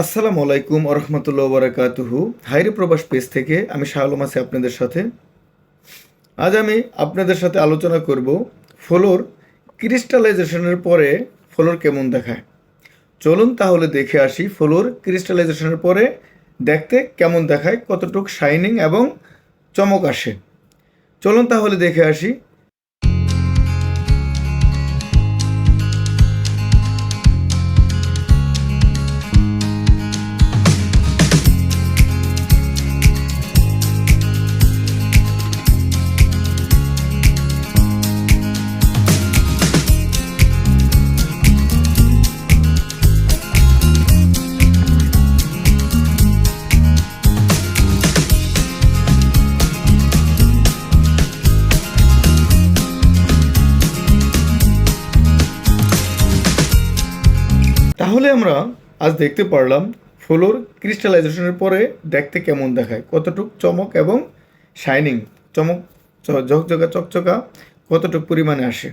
আসসালামু আলাইকুম আরহামতুল্লাহ বারাকাতুহু। হাইরে প্রবাস পেজ থেকে আমি শাহ আলম আছি আপনাদের সাথে। আজ আমি আপনাদের সাথে আলোচনা করব ফ্লোর ক্রিস্টালাইজেশনের পরে ফ্লোর কেমন দেখায়। চলুন তাহলে দেখে আসি ফ্লোর ক্রিস্টালাইজেশনের পরে দেখতে কেমন দেখায়, কতটুকু শাইনিং এবং চমক আসে। চলুন তাহলে দেখে আসি। তাহলে আমরা আজ দেখতে পারলাম ফ্লোর ক্রিস্টালাইজেশনের পরে দেখতে কেমন দেখায়, কতটুক চমক এবং শাইনিং, চমক ঝকঝকা চকচকা কতটুক পরিমাণে আসে।